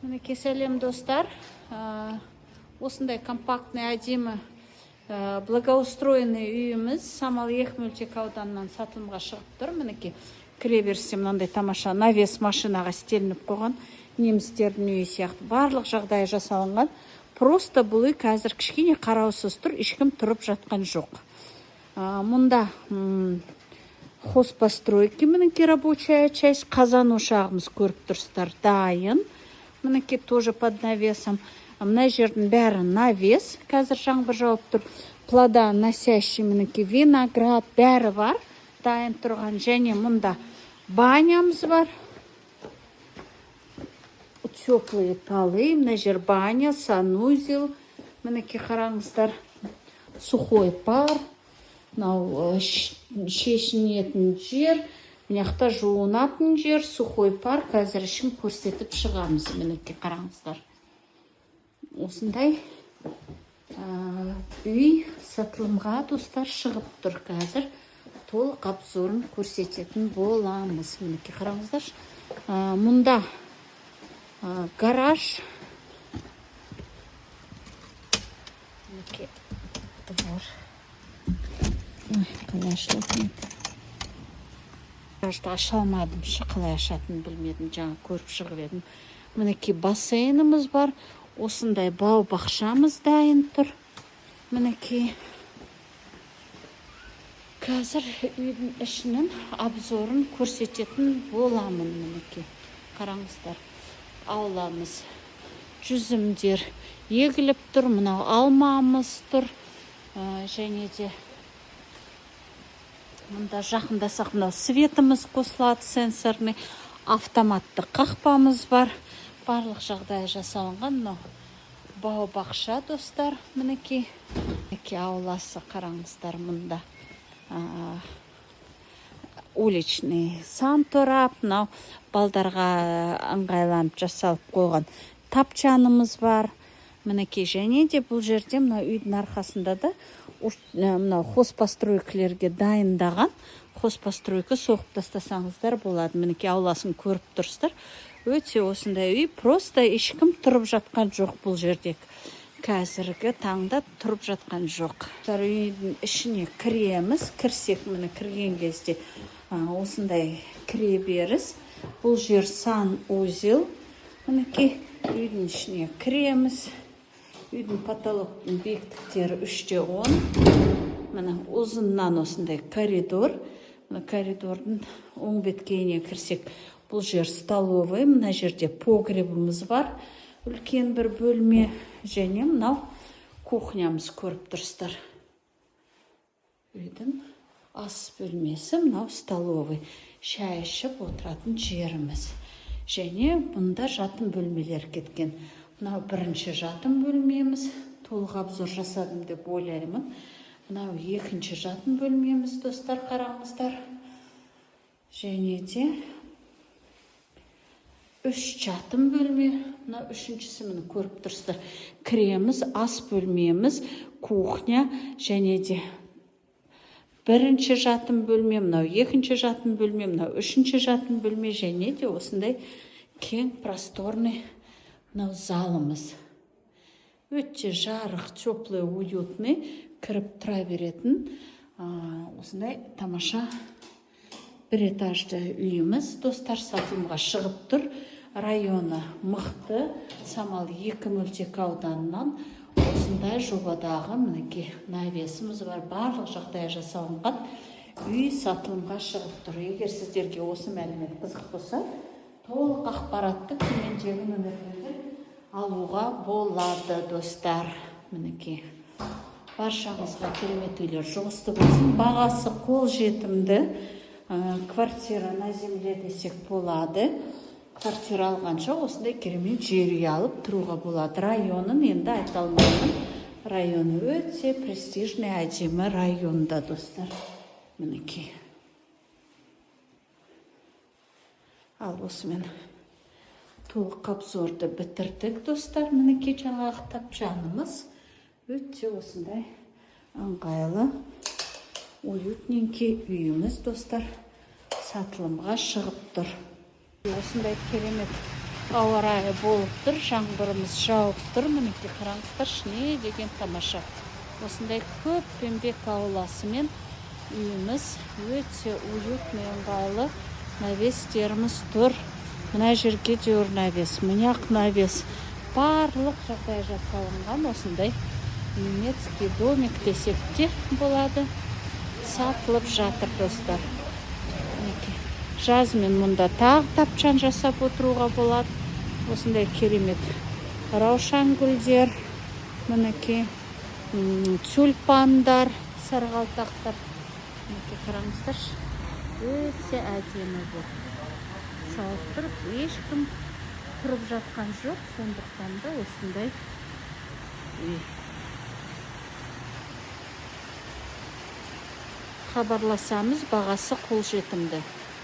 Мінекей сәлем достар. Осындай компактный, әдемі, благоустроенный үйіміз Самал Ехмельчик ауданынан сатылымға шығып тұр. Мінекей кіре берсе мынандай тамаша навес машинаға стелініп қойған. Немістердің үйі сияқты барлық жағдайы жасалынған. Просто бұл үй қазір кішкене қараусыз тұр, ешкім тұрып жатқан жоқ. Мұнда хозпостройки, мінекей рабочая часть, қазан ошағымыз көріп тұрсыздар, дайын. Мінекей тоже под навесом. Мына жердің бәрі навес. Қазір жаңбыр жауып тұр. Плодоносящий мінекей виноград бәрі бар. Дайын тұрған. Және мұнда банямыз бар. Теплые полы. Мына жер баня, санузел. Мінекей қараңыздар. Сухой пар. Мынау шешінетін жер. Мынақта жуынатын жер, сухой пар. Қазір ішін көрсетіп шығамыз. Мінекей қараңыздар. Осындай үй сатылымға достар шығып тұр қазір. Толық обзорын көрсететін боламыз. Мінекей қараңыздар. Мұнда гараж. Мінекей двор. Қалай ашылатын. Гаражды аша алмадым. Қалай ашатын білмедім. Жаңа көріп шығып едім. Мінекей бассейніміз бар. Осындай бау бақшамыз дайын тұр. Мінекей қазір үйдің ішінің обзорын көрсететін боламын. Мінекей қараңыздар. Ауламыз, жүзімдер егіліп тұр. Мынау алмамыз тұр. Және де мұнда жақындасақ мынау светіміз қосылады, сенсорный автоматты қақпамыз бар. Барлық жағдай жасалынған. Бау бақша достар. Мінекей ауласы қараңыздар мұнда. Уличный сан торап. Мынау балдарға ыңғайланып жасалып қойған тапчанымыз бар. Мінекей және де бұл жерде мынау үйдің арқасында да мынау хозпостройкілерге дайындаған хозпостройка соғып тастасаңыздар болады. Мінекей ауласын көріп тұрсыздар. Өте осындай үй, просто ешкім тұрып жатқан жоқ бұл жерде. Қазіргі таңда тұрып жатқан жоқ. Үйдің ішіне кіреміз. Кірсек, міне кірген кезде осындай кіре беріс. Бұл жер санузел. Мінекей үйдің ішіне кіреміз. Үйдің потолоктың биіктіктері 3/10. Міне ұзыннан осындай коридор. Мына коридордың оң беткейіне кірсек, бұл жер столовый. Мына жерде погребіміз бар. Үлкен бір бөлме. Және мынау кухнямыз көріп тұрсыздар. Үйдің ас бөлмесі, мынау столовый. Шай ішіп отыратын жеріміз. Және бұнда жатын бөлмелер кеткен. Мынау бірінші жатын бөлмеміз. Толық обзор жасадым деп ойлаймын. Мынау екінші жатын бөлмеміз достар, қараңыздар. Және де 3 жатын бөлме. Мына үшіншісі міне көріп тұрсыздар. Кіреміз, ас бөлмеміз, кухня және де бірінші жатын бөлме, мынау екінші жатын бөлме, мынау үшінші жатын бөлме және де осындай кең просторный мынау залымыз. Өте жарық, теплый, уютный, кіріп тұра беретін осындай тамаша бір этажды үйіміз достар сатылымға шығып тұр. Районы мықты. Самал Ехмельчик ауданынан осындай жобадағы мінекей навесіміз бар. Барлық жағдай жасалынған үй сатылымға шығып тұр. Егер сіздерге осы мәлімет қызық болса, толық ақпаратты төмендегі нөмірлерден алуға болады достар. Мінекей баршаңызға керемет үйлер жұмысты болсын. Бағасы қол жетімді. Квартира на земле десек болады. Квартира алғанша осындай керемет жер үй алып тұруға болады. Районын енді айта алмаймын. Районы өте престижный, әдемі районда достар. Мінекей. Ал осымен толық обзорды бітірдік достар. Мінекей жаңағы тапчанымыз. Өте осындай ыңғайлы, уютненький үйіміз достар сатылымға шығып тұр. Осындай керемет ауа райы болып тұр, жаңбырымыз жауып тұр. Мінекей қараңыздар, шне деген тамаша. Осындай көп пембек ауласымен үйіміз өте уютный, ыңғайлы. Навестеріміз тұр. Мына жерге де навес, мына навес. Барлық жағдай жасалынған. Осындай немецкий домик десек те болады. Сатылып жатыр, достар. Жазмен мұнда тағы тапчан жасап отыруға болады. Осындай керемет раушан гүлдер, мінекей тюльпандар, сарғалтақтар. Мінекей қараңыздар, өте әдемі бұл. Салып тұрып, ешкім тұрып жатқан жоқ, сондықтан да осындай үй. Хабарласамыз, бағасы қолжетімді.